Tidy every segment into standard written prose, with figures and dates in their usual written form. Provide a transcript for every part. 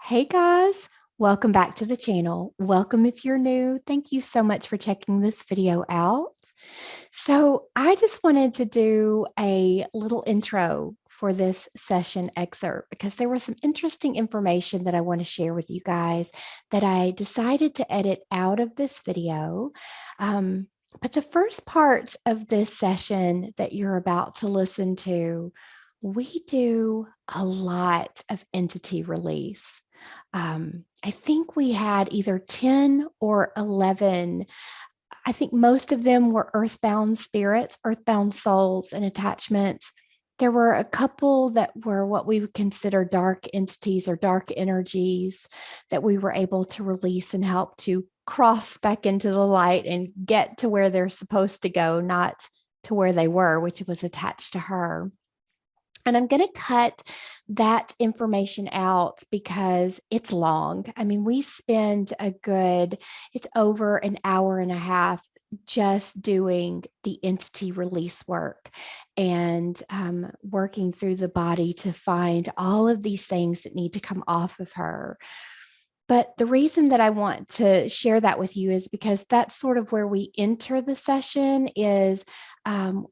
Hey guys, welcome back to the channel. Welcome if you're new. Thank you so much for checking this video out. So I just wanted to do a little intro for this session excerpt because there was some interesting information that I want to share with you guys that I decided to edit out of this video. But the first parts of this session that you're about to listen to, we do a lot of entity release. I think we had either 10 or 11. I think most of them were earthbound spirits, earthbound souls, and attachments. There were a couple that were what we would consider dark entities or dark energies that we were able to release and help to cross back into the light and get to where they're supposed to go, not to where they were, which was attached to her. And I'm going to cut that information out because it's long. I mean, we spend it's over an hour and a half just doing the entity release work and working through the body to find all of these things that need to come off of her. But the reason that I want to share that with you is because that's sort of where we enter the session is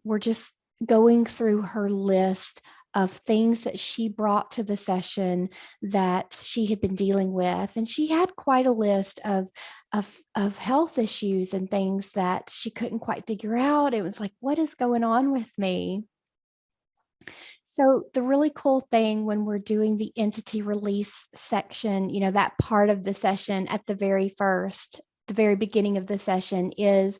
we're just going through her list of things that she brought to the session that she had been dealing with. And she had quite a list of health issues and things that she couldn't quite figure out. It was like, what is going on with me? So the really cool thing when we're doing the entity release section, that part of the session at the very beginning of the session is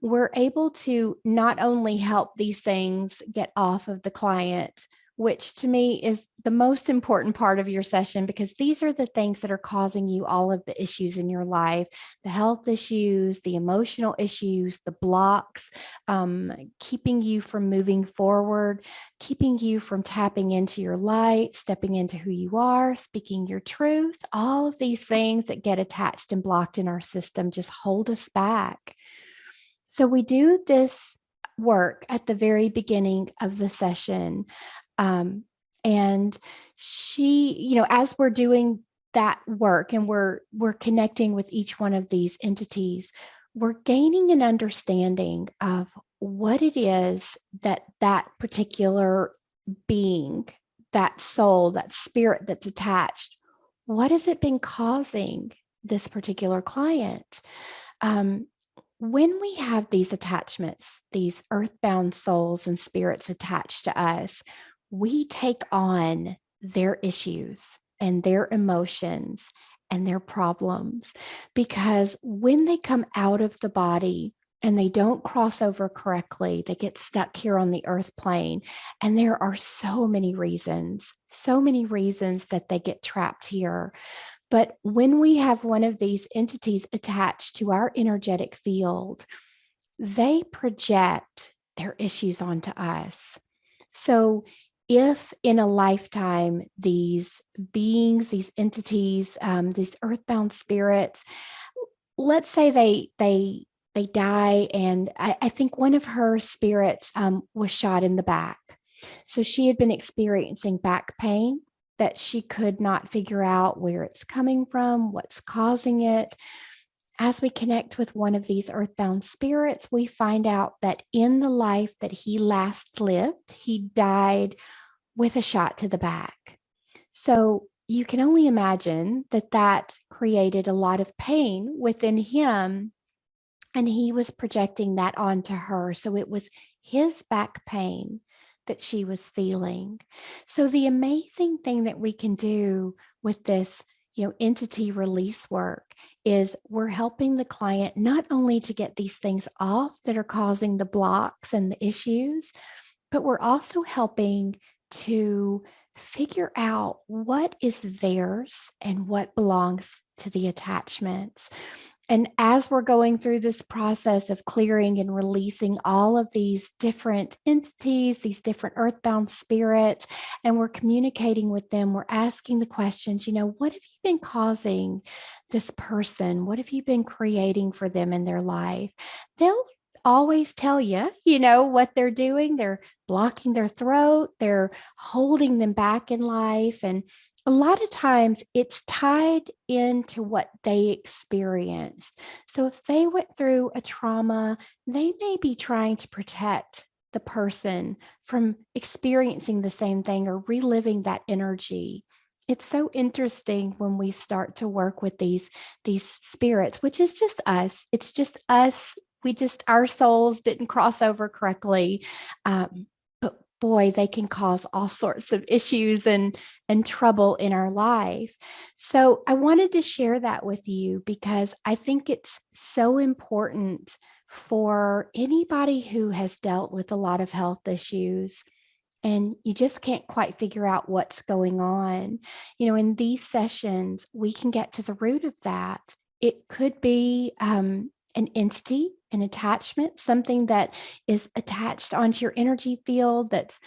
we're able to not only help these things get off of the client, which to me is the most important part of your session, because these are the things that are causing you all of the issues in your life, the health issues, the emotional issues, the blocks, keeping you from moving forward, keeping you from tapping into your light, stepping into who you are, speaking your truth. All of these things that get attached and blocked in our system just hold us back. So we do this work at the very beginning of the session. And she, as we're doing that work and we're connecting with each one of these entities, we're gaining an understanding of what it is that particular being, that soul, that spirit that's attached, what has it been causing this particular client? When we have these attachments, these earthbound souls and spirits attached to us, we take on their issues and their emotions and their problems, because when they come out of the body and they don't cross over correctly, they get stuck here on the earth plane. And there are so many reasons that they get trapped here. But when we have one of these entities attached to our energetic field, they project their issues onto us. So if in a lifetime, these beings, these entities, these earthbound spirits, let's say they die, and I think one of her spirits was shot in the back. So she had been experiencing back pain that she could not figure out where it's coming from, what's causing it. As we connect with one of these earthbound spirits, we find out that in the life that he last lived, he died with a shot to the back. So you can only imagine that created a lot of pain within him, and he was projecting that onto her. So it was his back pain that she was feeling. So the amazing thing that we can do with this, entity release work is we're helping the client not only to get these things off that are causing the blocks and the issues, but we're also helping to figure out what is theirs and what belongs to the attachments. And as we're going through this process of clearing and releasing all of these different entities, these different earthbound spirits, and we're communicating with them, we're asking the questions, what have you been causing this person? What have you been creating for them in their life? They'll always tell you, what they're doing. They're blocking their throat. They're holding them back in life. And a lot of times it's tied into what they experienced. So if they went through a trauma, they may be trying to protect the person from experiencing the same thing or reliving that energy. It's so interesting when we start to work with these spirits, which is just us. It's just us. Our souls didn't cross over correctly. But boy, they can cause all sorts of issues and trouble in our life. So I wanted to share that with you because I think it's so important for anybody who has dealt with a lot of health issues and you just can't quite figure out what's going on. In these sessions, we can get to the root of that. It could be an entity, an attachment, something that is attached onto your energy field that's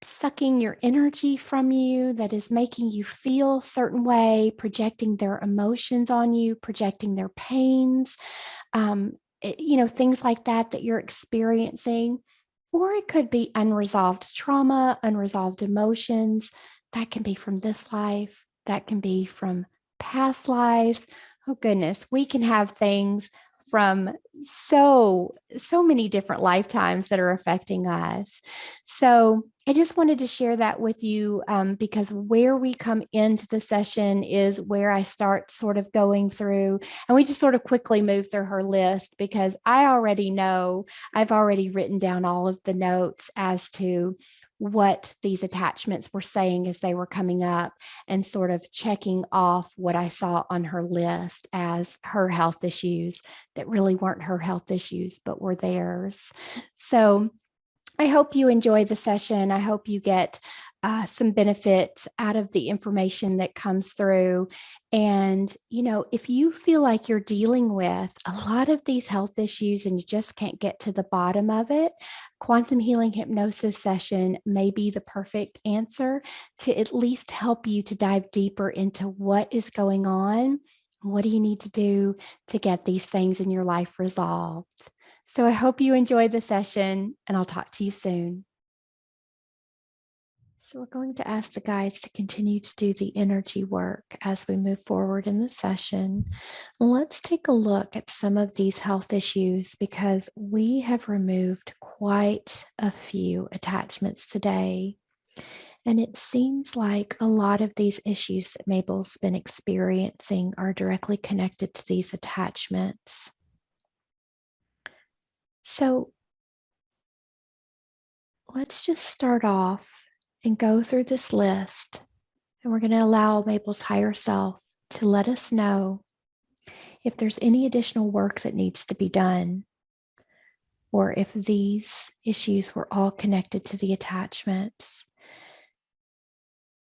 sucking your energy from you, that is making you feel a certain way, projecting their emotions on you, projecting their pains, things like that you're experiencing. Or it could be unresolved trauma, unresolved emotions. That can be from this life, that can be from past lives. Oh, goodness, we can have things from so many different lifetimes that are affecting us. So I just wanted to share that with you because where we come into the session is where I start sort of going through, and we just sort of quickly move through her list because I already know, I've already written down all of the notes as to what these attachments were saying as they were coming up and sort of checking off what I saw on her list as her health issues that really weren't her health issues, but were theirs. So I hope you enjoy the session. I hope you get some benefit out of the information that comes through. And, if you feel like you're dealing with a lot of these health issues and you just can't get to the bottom of it, quantum healing hypnosis session may be the perfect answer to at least help you to dive deeper into what is going on. What do you need to do to get these things in your life resolved? So I hope you enjoy the session and I'll talk to you soon. So we're going to ask the guides to continue to do the energy work as we move forward in the session. Let's take a look at some of these health issues because we have removed quite a few attachments today. And it seems like a lot of these issues that Mabel's been experiencing are directly connected to these attachments. So let's just start off and go through this list. And we're going to allow Mabel's higher self to let us know if there's any additional work that needs to be done, or if these issues were all connected to the attachments.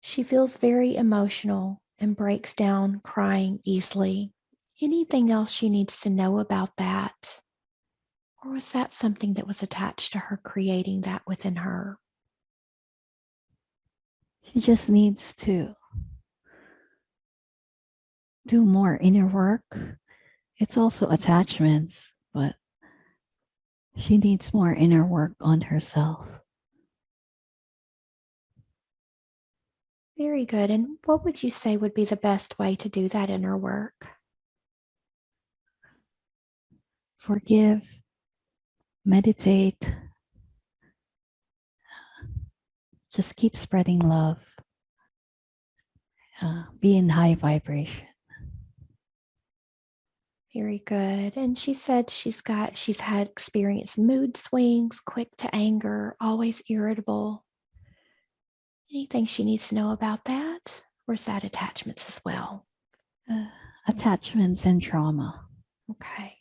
She feels very emotional and breaks down crying easily. Anything else she needs to know about that? Or was that something that was attached to her creating that within her? She just needs to do more inner work. It's also attachments, but she needs more inner work on herself. Very good. And what would you say would be the best way to do that inner work? Forgive, meditate, just keep spreading love, be in high vibration. Very good. And she said she's had experienced mood swings, quick to anger, always irritable. Anything she needs to know about that? Or is that attachments as well? Attachments and trauma. Okay.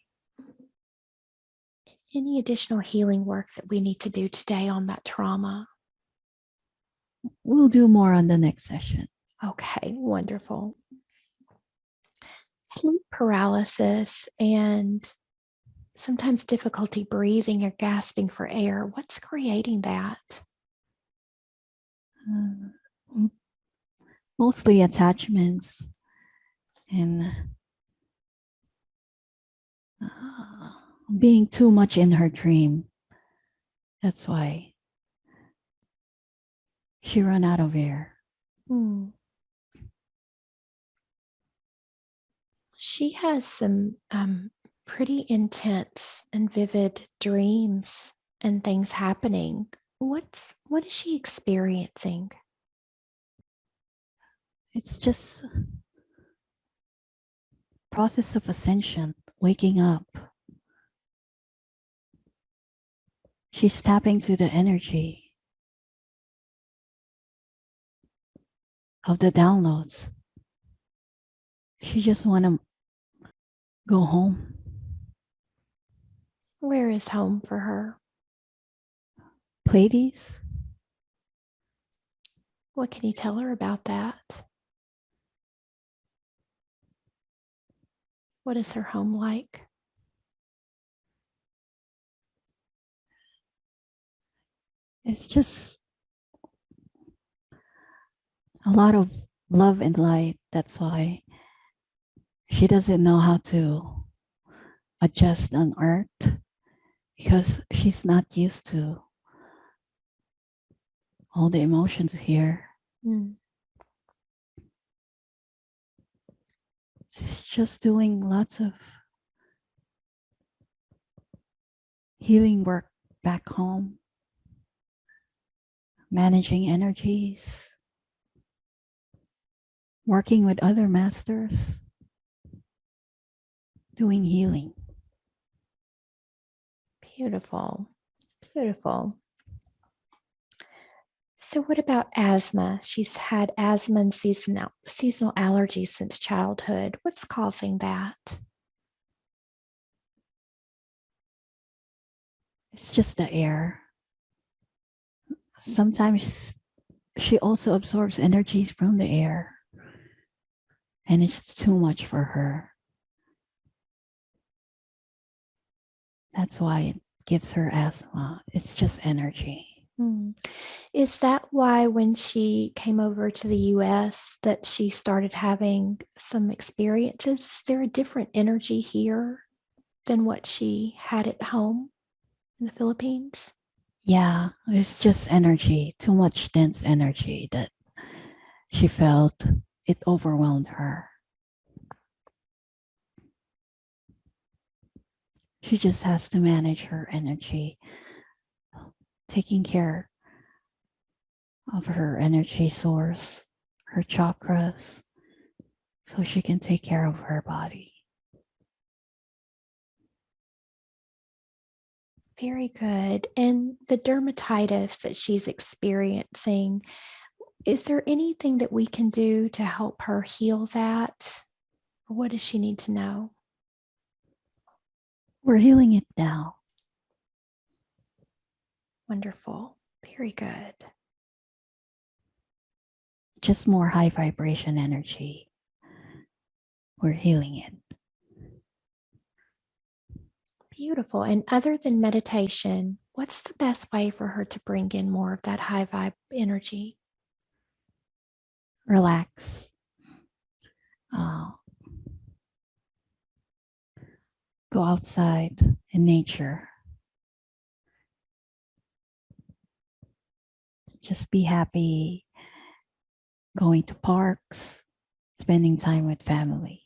Any additional healing work that we need to do today on that trauma? We'll do more on the next session. Okay, wonderful. Sleep paralysis and sometimes difficulty breathing or gasping for air. What's creating that? Mostly attachments and being too much in her dream. That's why she ran out of air. She has some pretty intense and vivid dreams and things happening. What is she experiencing? It's just process of ascension, waking up. She's tapping to the energy of the downloads. She just want to go home. Where is home for her? Pleiades, What can you tell her about that? What is her home like? it's just a lot of love and light. That's why she doesn't know how to adjust on earth because she's not used to all the emotions here. Mm. She's just doing lots of healing work back home, managing energies, working with other masters, doing healing. Beautiful. Beautiful. So what about asthma? She's had asthma and seasonal allergies since childhood. What's causing that? It's just the air. Sometimes she also absorbs energies from the air, and it's too much for her. That's why it gives her asthma. It's just energy. Mm. Is that why when she came over to the US that she started having some experiences? Is there a different energy here than what she had at home in the Philippines? Yeah, it's just energy, too much dense energy that she felt. It overwhelmed her. She just has to manage her energy, taking care of her energy source, her chakras, so she can take care of her body. Very good. And the dermatitis that she's experiencing, is there anything that we can do to help her heal that? Or what does she need to know? We're healing it now. Wonderful. Very good. Just more high vibration energy. We're healing it. Beautiful. And other than meditation, what's the best way for her to bring in more of that high vibe energy? Relax. Uh, Go outside in nature. Just be happy going to parks, spending time with family.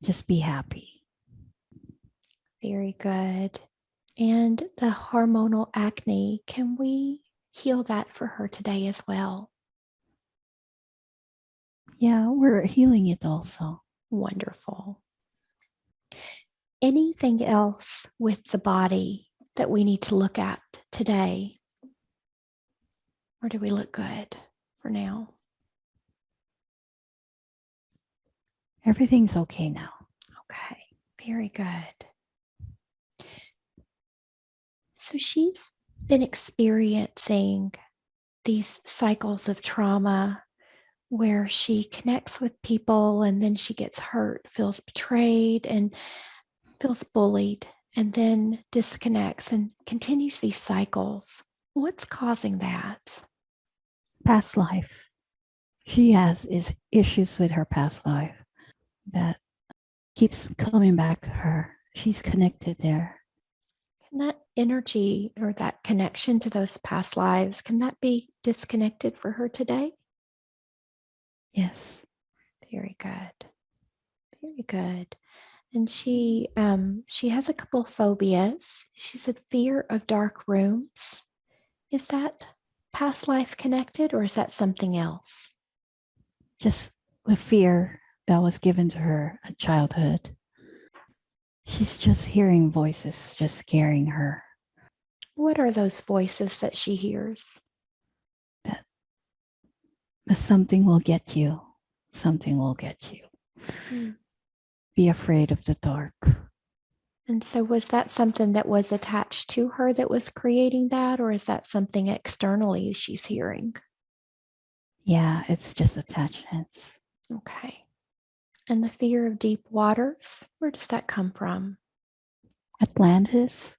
Just be happy. Very good. And the hormonal acne, can we heal that for her today as well? Yeah, we're healing it also. Wonderful. Anything else with the body that we need to look at today? Or do we look good for now? Everything's okay now. Okay, very good. So she's been experiencing these cycles of trauma where she connects with people and then she gets hurt, feels betrayed, and feels bullied, and then disconnects and continues these cycles. What's causing that? Past life. She has issues with her past life that keeps coming back to her. She's connected there. Can that energy or that connection to those past lives, can that be disconnected for her today? Yes. Very good. Very good. And she has a couple of phobias. She said fear of dark rooms. Is that past life connected or is that something else? Just the fear that was given to her at childhood. She's just hearing voices just scaring her. What are those voices that she hears? That, that something will get you. Something will get you. Hmm. Be afraid of the dark. And so, was that something that was attached to her that was creating that, or is that something externally she's hearing? Yeah, it's just attachments. Okay. And the fear of deep waters, where does that come from? Atlantis.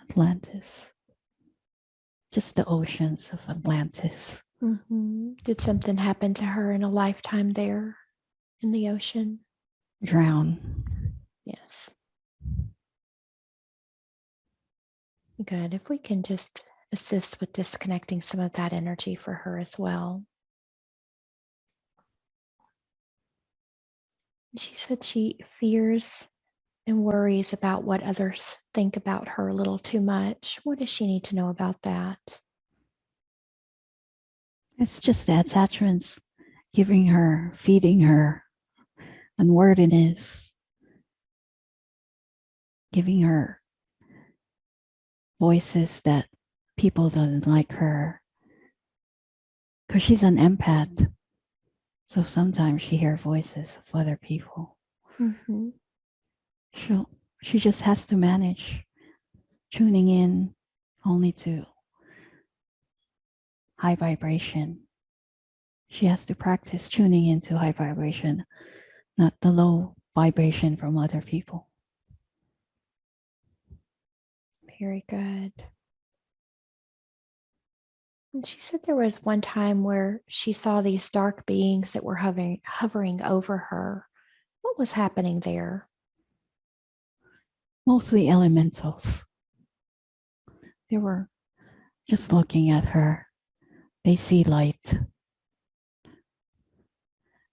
Atlantis. Just the oceans of Atlantis. Did something happen to her in a lifetime there in the ocean? Drown. Yes. Good. If we can just assist with disconnecting some of that energy for her as well. She said she fears and worries about what others think about her a little too much. What does she need to know about that? It's just the attachments giving her, feeding her unworthiness, giving her voices that people don't like her. Because she's an empath. So sometimes she hears voices of other people. Mm-hmm. She just has to manage tuning in only to high vibration. She has to practice tuning into high vibration, not the low vibration from other people. Very good. And she said there was one time where she saw these dark beings that were hovering over her. What was happening there? Mostly elementals. They were just looking at her. They see light.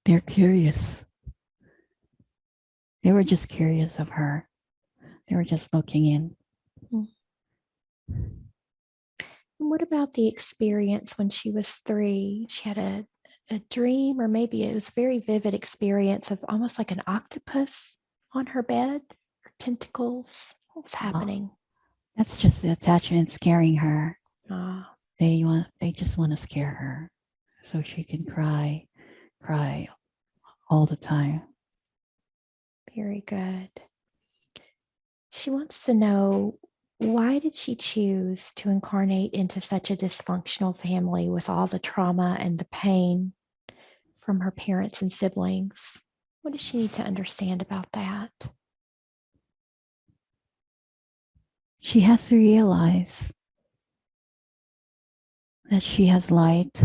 They're curious. They were just curious of her. They were just looking in. Mm. And what about the experience when she was 3? She had a dream, or maybe it was a very vivid experience of almost like an octopus on her bed, or tentacles. What was happening? That's just the attachment scaring her. Ah, They just want to scare her so she can cry all the time. very good. She wants to know, why did she choose to incarnate into such a dysfunctional family with all the trauma and the pain from her parents and siblings? What does she need to understand about that? She has to realize that she has light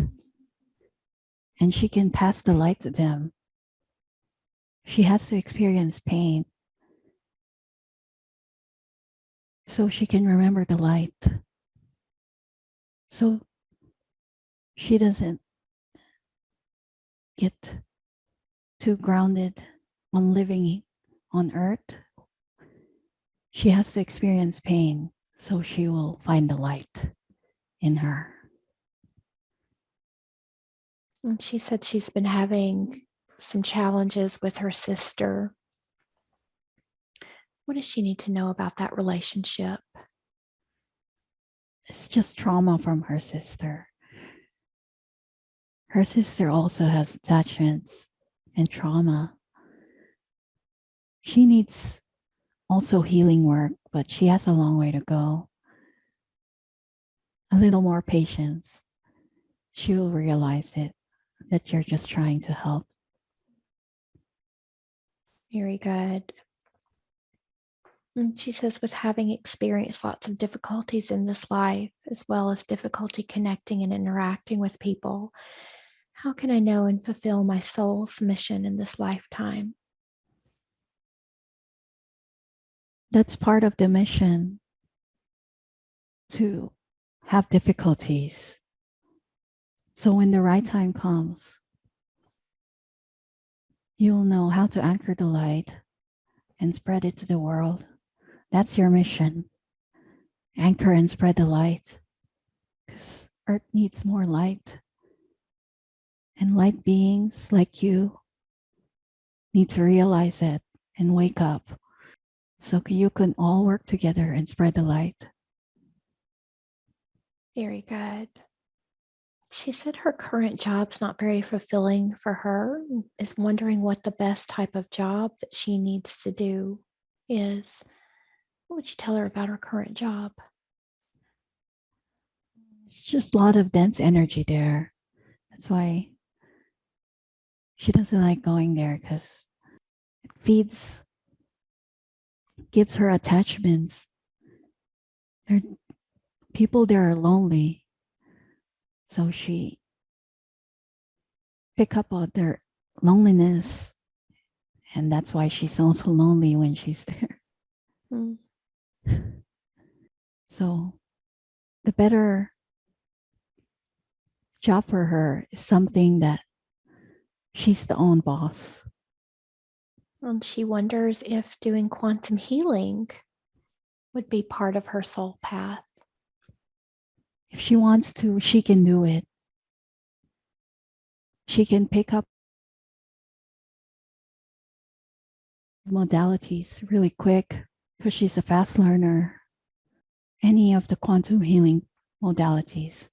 and she can pass the light to them. She has to experience pain so she can remember the light. So she doesn't get too grounded on living on earth. She has to experience pain so she will find the light in her. And she said she's been having some challenges with her sister. What does she need to know about that relationship? It's just trauma from her sister. Her sister also has attachments and trauma. She needs also healing work, but she has a long way to go. A little more patience. She will realize it, that you're just trying to help. Very good. And she says, with having experienced lots of difficulties in this life, as well as difficulty connecting and interacting with people, how can I know and fulfill my soul's mission in this lifetime? That's part of the mission, to have difficulties. So when the right time comes, you'll know how to anchor the light and spread it to the world. That's your mission. Anchor and spread the light, because Earth needs more light. And light beings like you need to realize it and wake up so you can all work together and spread the light. Very good. She said her current job's not very fulfilling for her, is wondering what the best type of job that she needs to do is. What would you tell her about her current job? It's just a lot of dense energy there. That's why she doesn't like going there, because it gives her attachments. People there are lonely. So she pick up on their loneliness. And that's why she's also lonely when she's there. Mm. So the better job for her is something that she's the own boss. And she wonders if doing quantum healing would be part of her soul path. If she wants to, she can do it. She can pick up modalities really quick because she's a fast learner. Any of the quantum healing modalities,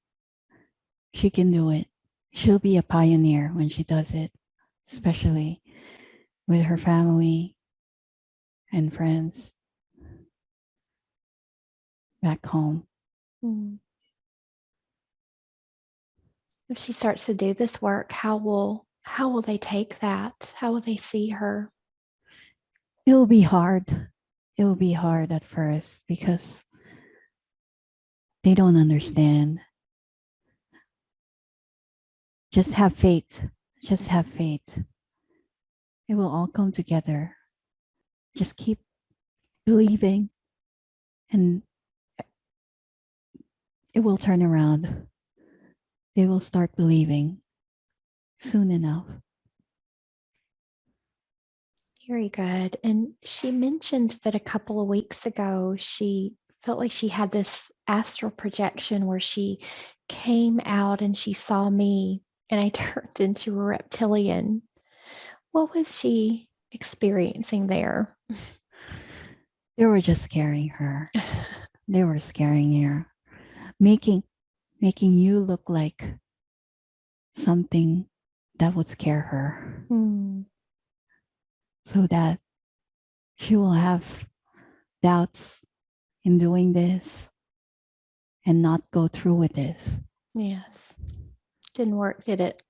she can do it. She'll be a pioneer when she does it, especially with her family and friends back home. Mm. If she starts to do this work, how will they take that? How will they see her? It'll be hard. It'll be hard at first because they don't understand. Just have faith. Just have faith. It will all come together. Just keep believing and it will turn around. They will start believing soon enough. Very good. And she mentioned that a couple of weeks ago, she felt like she had this astral projection where she came out and she saw me and I turned into a reptilian. What was she experiencing there? They were just scaring her. They were scaring her, making you look like something that would scare her. So that she will have doubts in doing this and not go through with this. Yes. Didn't work, did it?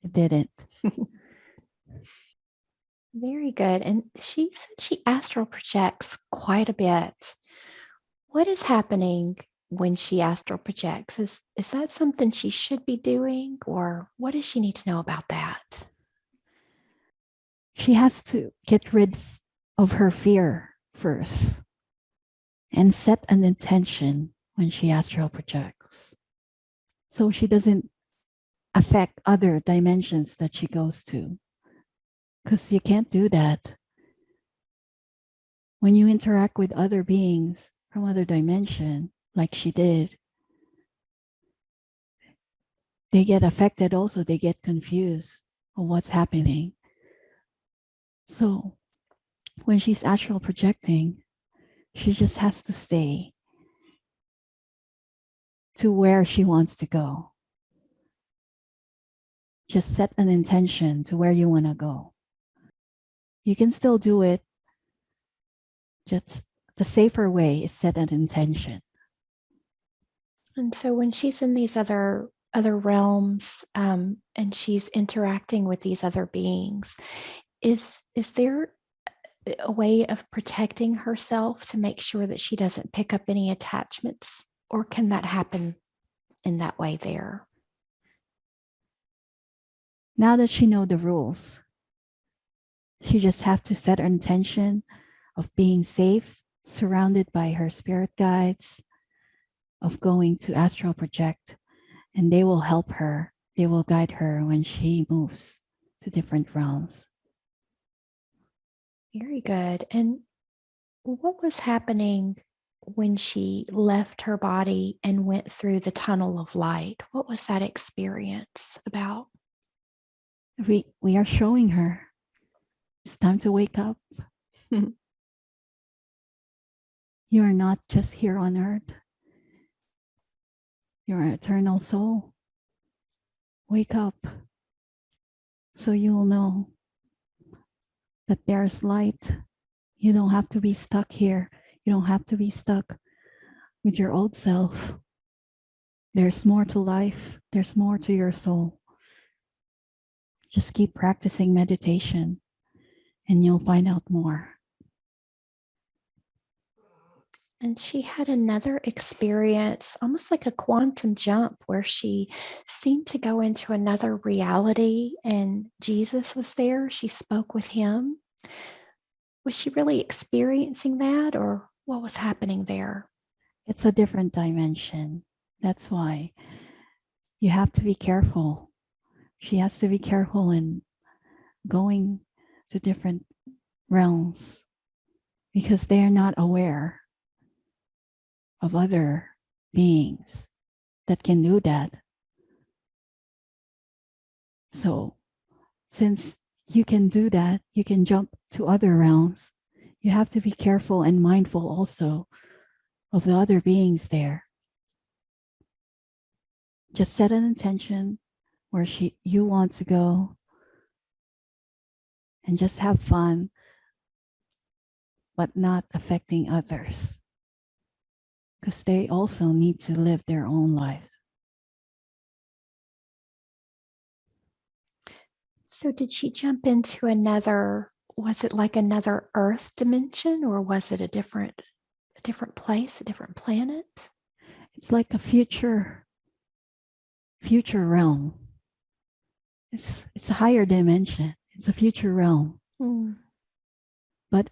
It didn't. Very good. And she said she astral projects quite a bit. What is happening when she astral projects? Is that something she should be doing, or what does she need to know about that? She has to get rid of her fear first and set an intention when she astral projects, so she doesn't affect other dimensions that she goes to. Because you can't do that. When you interact with other beings from other dimension, like she did, they get affected also. They get confused of what's happening. So when she's astral projecting, she just has to stay to where she wants to go. Just set an intention to where you want to go. You can still do it. Just the safer way is set an intention. And so when she's in these other realms and she's interacting with these other beings, is there a way of protecting herself to make sure that she doesn't pick up any attachments, or can that happen in that way there? Now that she knows the rules, she just has to set her intention of being safe, surrounded by her spirit guides, of going to astral project, and they will help her. They will guide her when she moves to different realms. Very good. And what was happening when she left her body and went through the tunnel of light? What was that experience about? We are showing her it's time to wake up. You are not just here on earth. You're an eternal soul. Wake up so you will know that there's light. You don't have to be stuck here. You don't have to be stuck with your old self. There's more to life. There's more to your soul. Just keep practicing meditation and you'll find out more. And she had another experience, almost like a quantum jump, where she seemed to go into another reality and Jesus was there. She spoke with him. Was she really experiencing that, or what was happening there? It's a different dimension. That's why you have to be careful. She has to be careful in going to different realms because they are not aware of other beings that can do that. So since you can do that, you can jump to other realms. You have to be careful and mindful also of the other beings there. Just set an intention where you want to go and just have fun, but not affecting others because they also need to live their own lives. So did she jump into another, was it like another Earth dimension, or was it a different place, a different planet? It's like a future realm. It's a higher dimension. It's a future realm. But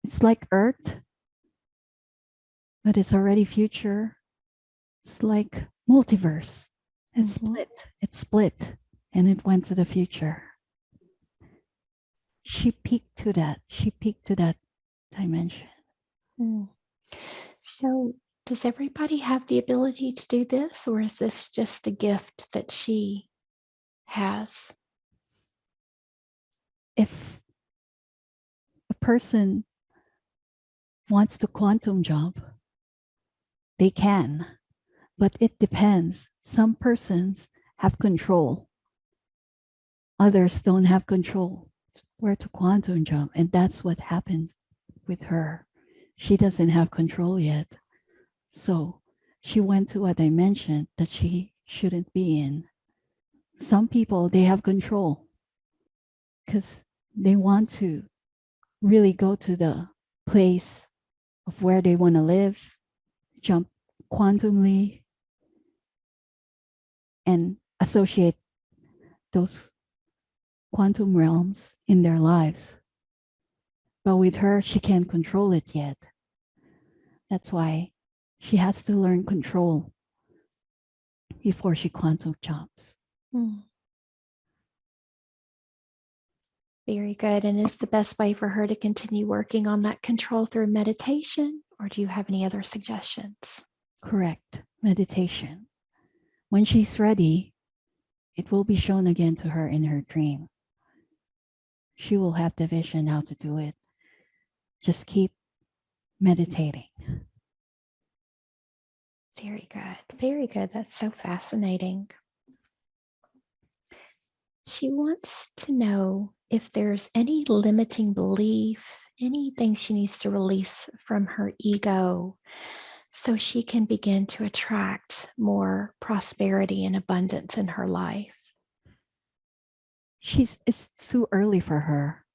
it's like Earth, but it's already future. It's like multiverse. It's split, and it went to the future. She peaked to that dimension. So does everybody have the ability to do this, or is this just a gift that she has? If a person wants to quantum jump, they can, but it depends. Some persons have control. Others don't have control where to quantum jump, and that's what happens with her. She doesn't have control yet. So she went to a dimension that she shouldn't be in. Some people, they have control because they want to really go to the place of where they want to live, jump quantumly, and associate those quantum realms in their lives. But with her, she can't control it yet. That's why she has to learn control before she quantum jumps. Very good. And is the best way for her to continue working on that control through meditation, or do you have any other suggestions? Correct. Meditation. When she's ready, it will be shown again to her in her dream. She will have the vision how to do it. Just keep meditating. Very good. Very good. That's so fascinating. She wants to know if there's any limiting belief, anything she needs to release from her ego so she can begin to attract more prosperity and abundance in her life. It's too early for her.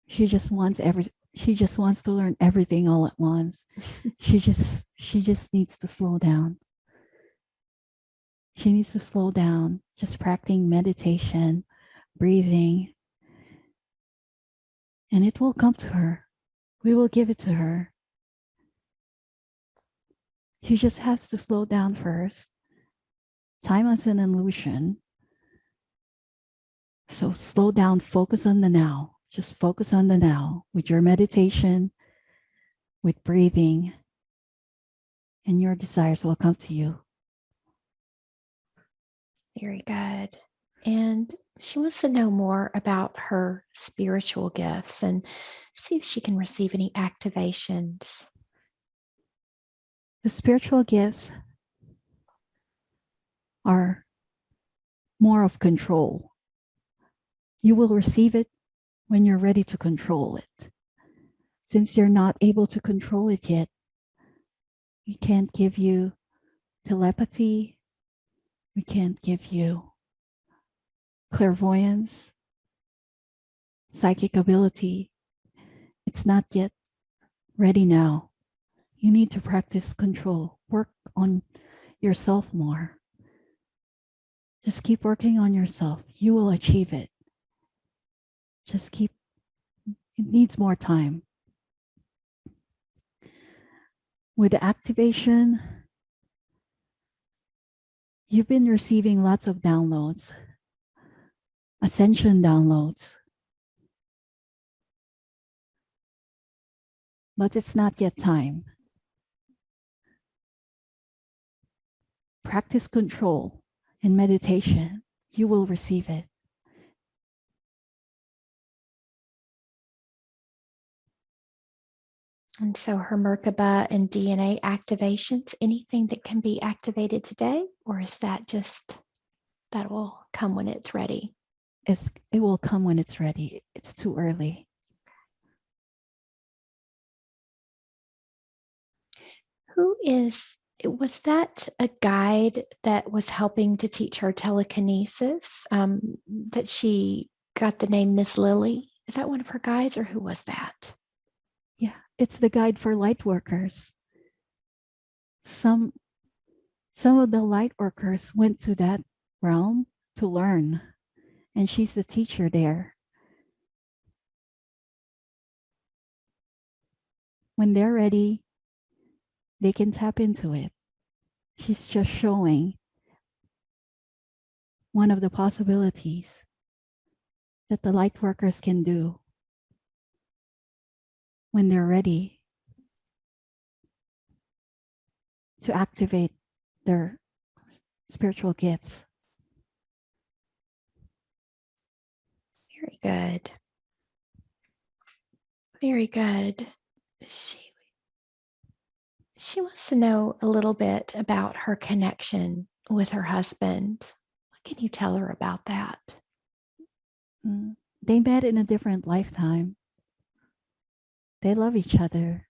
She just wants to learn everything all at once. she just needs to slow down. She needs to slow down, just practicing meditation, breathing, and it will come to her. We will give it to her. She just has to slow down first. Time is an illusion. So slow down, focus on the now. Just focus on the now with your meditation, with breathing, and your desires will come to you. Very good. And she wants to know more about her spiritual gifts and see if she can receive any activations. The spiritual gifts are more of control. You will receive it when you're ready to control it. Since you're not able to control it yet, we can't give you telepathy. We can't give you clairvoyance, psychic ability. It's not yet ready now. You need to practice control. Work on yourself more. Just keep working on yourself. You will achieve it. It needs more time. With the activation, you've been receiving lots of downloads, ascension downloads. But it's not yet time. Practice control and meditation. You will receive it. And so her Merkaba and DNA activations, anything that can be activated today, or is that just that will come when it's ready? It will come when it's ready. It's too early. Was that a guide that was helping to teach her telekinesis, that she got the name Miss Lily? Is that one of her guides, or who was that? Yeah, it's the guide for light workers. Some of the light workers went to that realm to learn, and she's the teacher there. When they're ready, they can tap into it. She's just showing one of the possibilities that the light workers can do when they're ready to activate their spiritual gifts. Very good. Very good. She wants to know a little bit about her connection with her husband. What can you tell her about that? They met in a different lifetime. They love each other.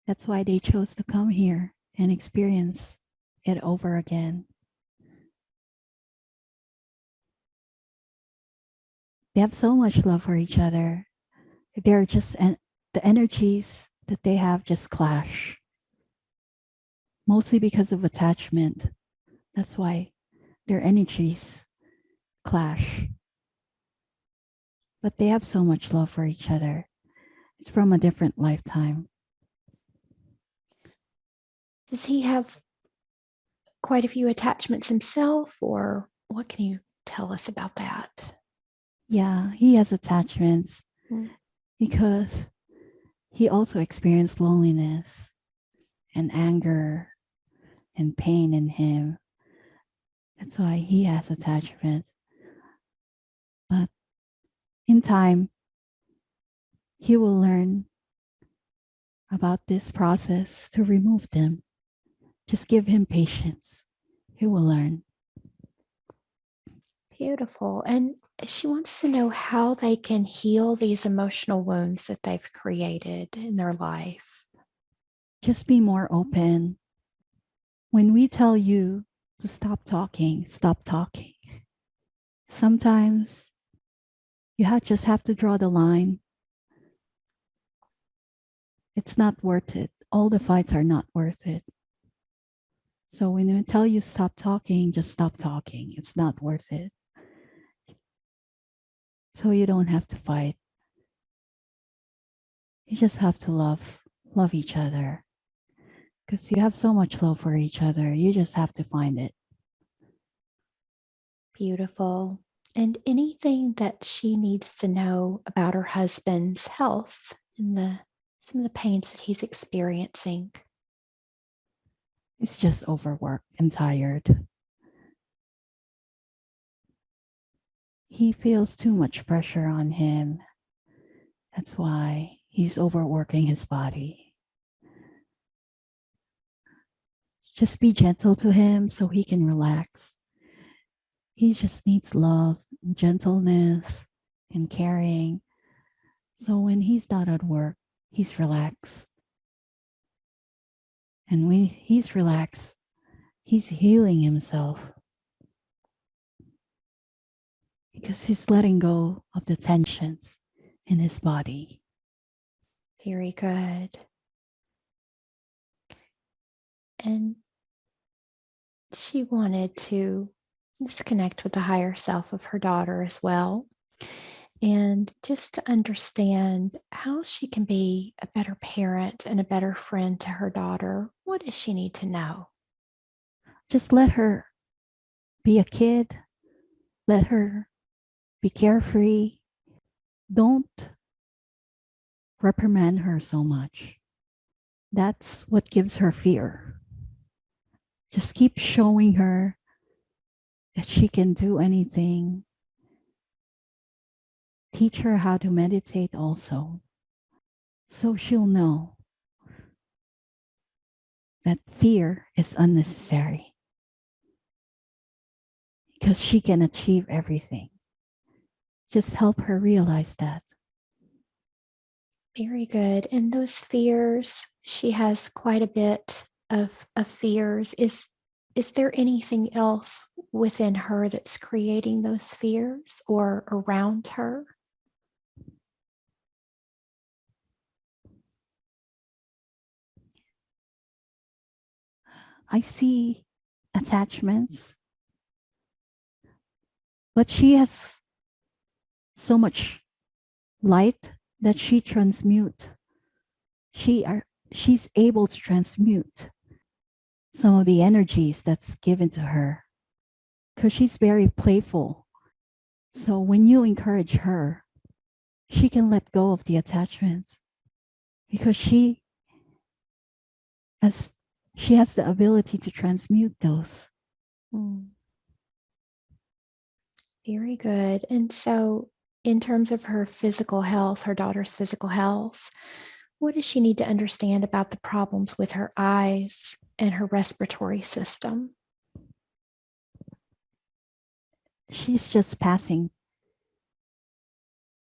That's why they chose to come here and experience it over again. They have so much love for each other. They're just, the energies that they have just clash. Mostly because of attachment. That's why their energies clash. But they have so much love for each other. It's from a different lifetime. Does he have quite a few attachments himself, or what can you tell us about that? Yeah, he has attachments because he also experienced loneliness and anger and pain in him. That's why he has attachments. But in time, he will learn about this process to remove them. Just give him patience. He will learn. Beautiful. And she wants to know how they can heal these emotional wounds that they've created in their life. Just be more open. When we tell you to stop talking, stop talking. Sometimes you just have to draw the line. It's not worth it. All the fights are not worth it. So when we tell you stop talking, just stop talking. It's not worth it. So you don't have to fight. You just have to love each other. Because you have so much love for each other. You just have to find it. Beautiful. and anything that she needs to know about her husband's health and some of the pains that he's experiencing. He's just overworked and tired. He feels too much pressure on him. That's why he's overworking his body. Just be gentle to him so he can relax. He just needs love, and gentleness, and caring. So when he's not at work, he's relaxed. And when he's relaxed, he's healing himself because he's letting go of the tensions in his body. Very good. And she wanted to just connect with the higher self of her daughter as well. And just to understand how she can be a better parent and a better friend to her daughter. What does she need to know? Just let her be a kid. Let her be carefree. Don't reprimand her so much. That's what gives her fear. Just keep showing her that she can do anything. Teach her how to meditate also, so she'll know that fear is unnecessary because she can achieve everything. Just help her realize that. Very good. And those fears, she has quite a bit of fears. Is there anything else within her that's creating those fears or around her? I see attachments, but she has so much light that she transmute. She's able to transmute some of the energies that's given to her because she's very playful. So when you encourage her, she can let go of the attachments because has she has the ability to transmute those. Very good. And so, in terms of her physical health, her daughter's physical health, what does she need to understand about the problems with her eyes and her respiratory system? She's just passing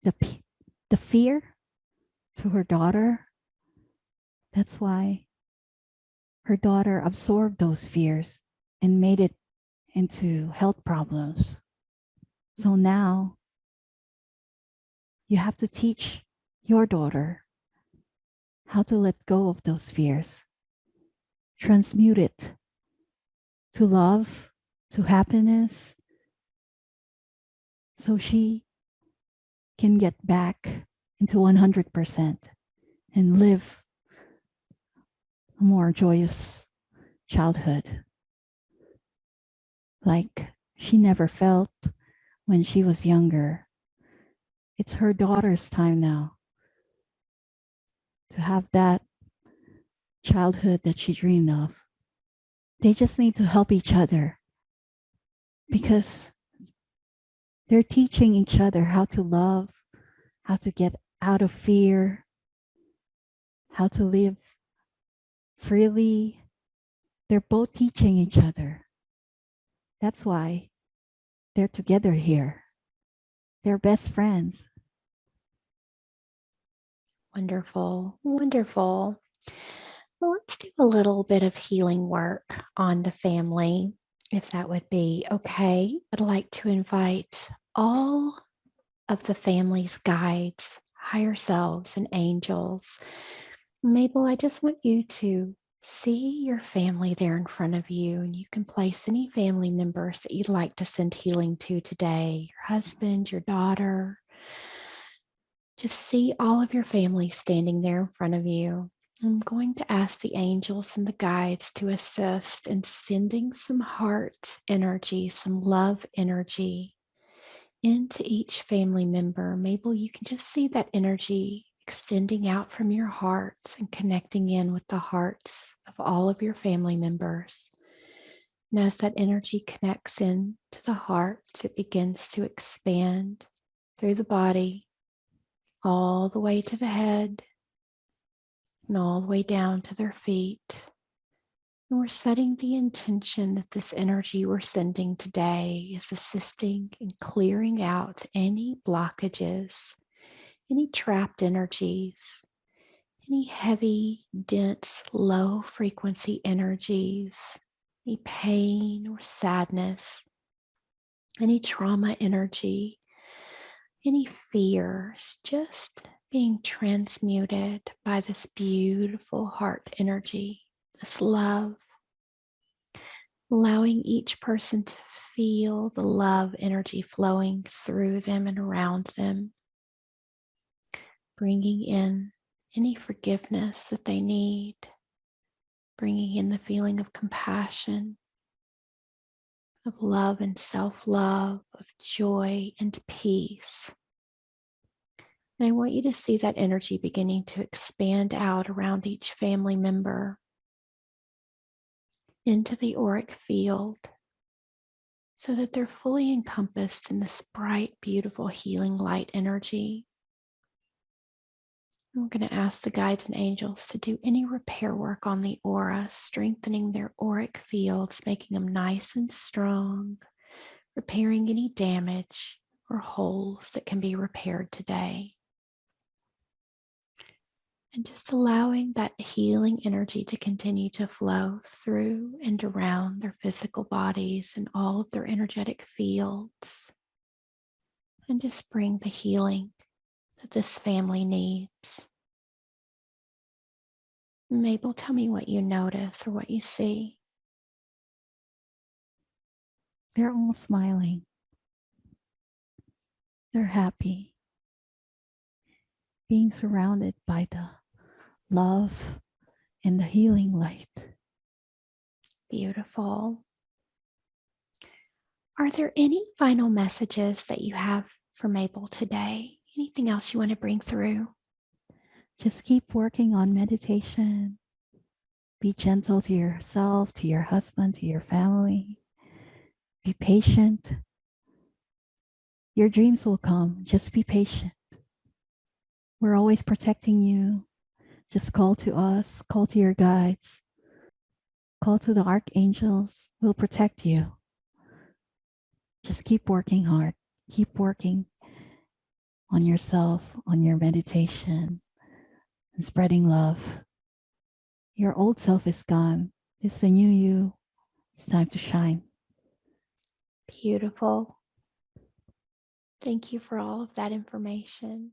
the fear to her daughter. That's why her daughter absorbed those fears and made it into health problems. So now you have to teach your daughter how to let go of those fears, transmute it to love, to happiness, so she can get back into 100% and live a more joyous childhood like she never felt when she was younger. It's her daughter's time now to have that childhood that she dreamed of. They just need to help each other because they're teaching each other how to love, how to get out of fear, how to live freely. They're both teaching each other. That's why they're together here. They're best friends. Wonderful, wonderful. Well, let's do a little bit of healing work on the family, if that would be okay. I'd like to invite all of the family's guides, higher selves, and angels. Mabel, I just want you to see your family there in front of you, and you can place any family members that you'd like to send healing to today, your husband, your daughter. Just see all of your family standing there in front of you. I'm going to ask the angels and the guides to assist in sending some heart energy, some love energy into each family member. Mabel, you can just see that energy extending out from your hearts and connecting in with the hearts of all of your family members. And as that energy connects in to the hearts, it begins to expand through the body, all the way to the head, and all the way down to their feet. And we're setting the intention that this energy we're sending today is assisting in clearing out any blockages, any trapped energies, any heavy, dense, low frequency energies, any pain or sadness, any trauma energy, any fears, just being transmuted by this beautiful heart energy, this love, allowing each person to feel the love energy flowing through them and around them, bringing in any forgiveness that they need, bringing in the feeling of compassion, of love and self-love, of joy and peace. And I want you to see that energy beginning to expand out around each family member into the auric field so that they're fully encompassed in this bright, beautiful, healing light energy. And we're going to ask the guides and angels to do any repair work on the aura, strengthening their auric fields, making them nice and strong, repairing any damage or holes that can be repaired today. And just allowing that healing energy to continue to flow through and around their physical bodies and all of their energetic fields. And just bring the healing that this family needs. Mabel, tell me what you notice or what you see. They're all smiling. They're happy. Being surrounded by the love and the healing light. Beautiful. Are there any final messages that you have for Mabel today? Anything else you want to bring through? Just keep working on meditation. Be gentle to yourself, to your husband, to your family. Be patient. Your dreams will come. Just be patient. We're always protecting you. Just call to us, call to your guides, call to the archangels. We'll protect you. Just keep working hard. Keep working on yourself, on your meditation, and spreading love. Your old self is gone. It's the new you. It's time to shine. Beautiful. Thank you for all of that information.